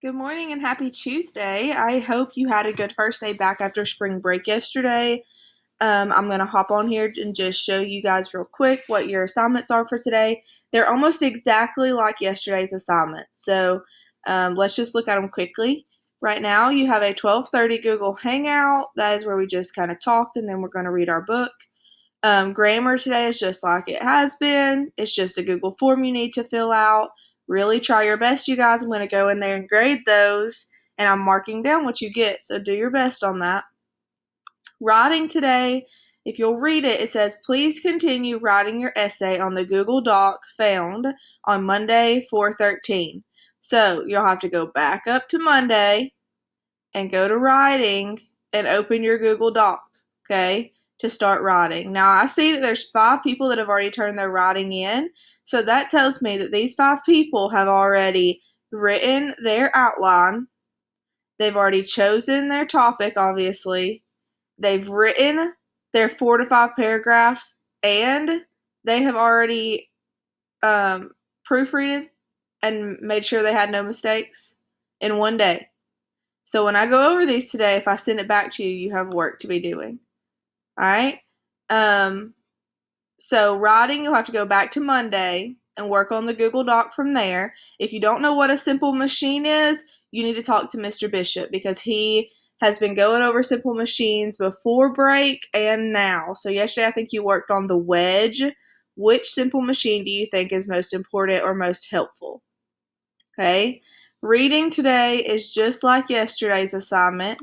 Good morning and happy Tuesday. I hope you had a good first day back after spring break yesterday. I'm going to hop on here and just show you guys real quick what your assignments are for today. They're almost exactly like yesterday's assignments. So let's just look at them quickly. Right now you have a 12:30 Google Hangout. That is where we just kind of talk and then we're going to read our book. Grammar today is just like it has been. It's just a Google form you need to fill out. Really try your best, you guys. I'm going to go in there and grade those, and I'm marking down what you get, so do your best on that. Writing today, if you'll read it, it says, please continue writing your essay on the Google Doc found on Monday, 4/13. So you'll have to go back up to Monday and go to writing and open your Google Doc, okay, to start writing. Now, I see that there's 5 people that have already turned their writing in, so that tells me that these 5 people have already written their outline. They've already chosen their topic, obviously. They've written their 4 to 5 paragraphs, and they have already proofreaded and made sure they had no mistakes in one day. So when I go over these today, if I send it back to you, you have work to be doing. All right? So writing, you'll have to go back to Monday and work on the Google Doc from there. If you don't know what a simple machine is, you need to talk to Mr. Bishop because he has been going over simple machines before break and now. So yesterday I think you worked on the wedge. Which simple machine do you think is most important or most helpful? Okay? Reading today is just like yesterday's assignment.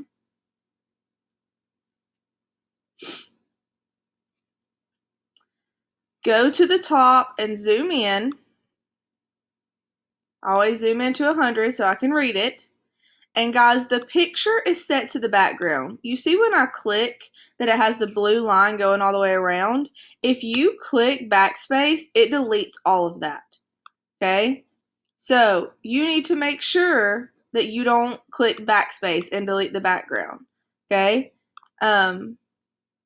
Go to the top and zoom in. I always zoom into 100 so I can read it. And guys, the picture is set to the background. You see when I click that it has the blue line going all the way around? If you click backspace, it deletes all of that. Okay? So you need to make sure that you don't click backspace and delete the background. Okay?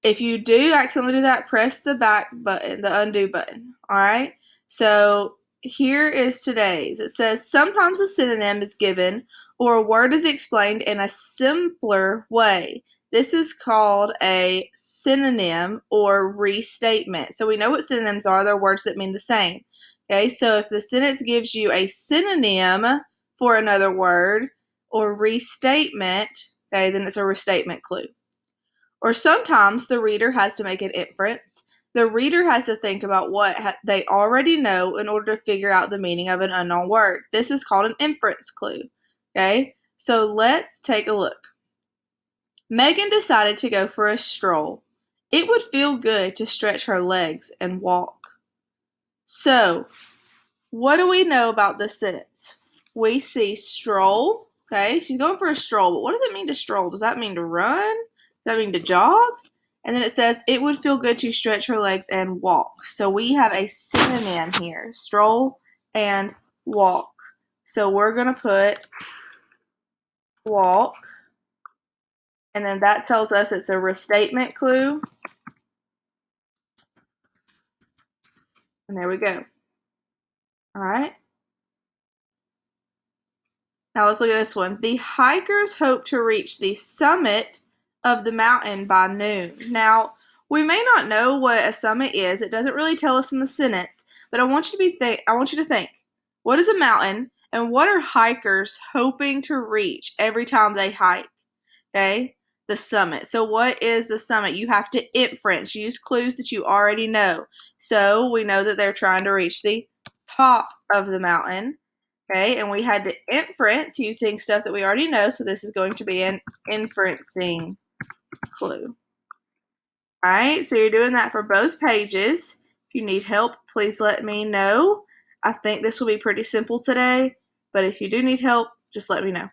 If you do accidentally do that, press the back button, the undo button. All right? So here is today's. It says, sometimes a synonym is given or a word is explained in a simpler way. This is called a synonym or restatement. So we know what synonyms are. They're words that mean the same. Okay, so if the sentence gives you a synonym for another word or restatement, okay, then it's a restatement clue. Or sometimes the reader has to make an inference. The reader has to think about what they already know in order to figure out the meaning of an unknown word. This is called an inference clue. Okay, so let's take a look. Megan decided to go for a stroll. It would feel good to stretch her legs and walk. So, what do we know about this sentence? We see stroll. Okay, she's going for a stroll, but what does it mean to stroll? Does that mean to run? Does that mean to jog? And then it says, it would feel good to stretch her legs and walk. So we have a synonym here, stroll and walk. So we're going to put walk, and then that tells us it's a restatement clue. And there we go. All right. Now let's look at this one. The hikers hope to reach the summit of the mountain by noon. Now, we may not know what a summit is. It doesn't really tell us in the sentence, but I want you to think, what is a mountain and what are hikers hoping to reach every time they hike? Okay? The summit. So what is the summit? You have to inference. Use clues that you already know. So we know that they're trying to reach the top of the mountain. Okay, and we had to inference using stuff that we already know, so this is going to be an inferencing clue. All right, so you're doing that for both pages. If you need help, please let me know. I think this will be pretty simple today, but if you do need help, just let me know.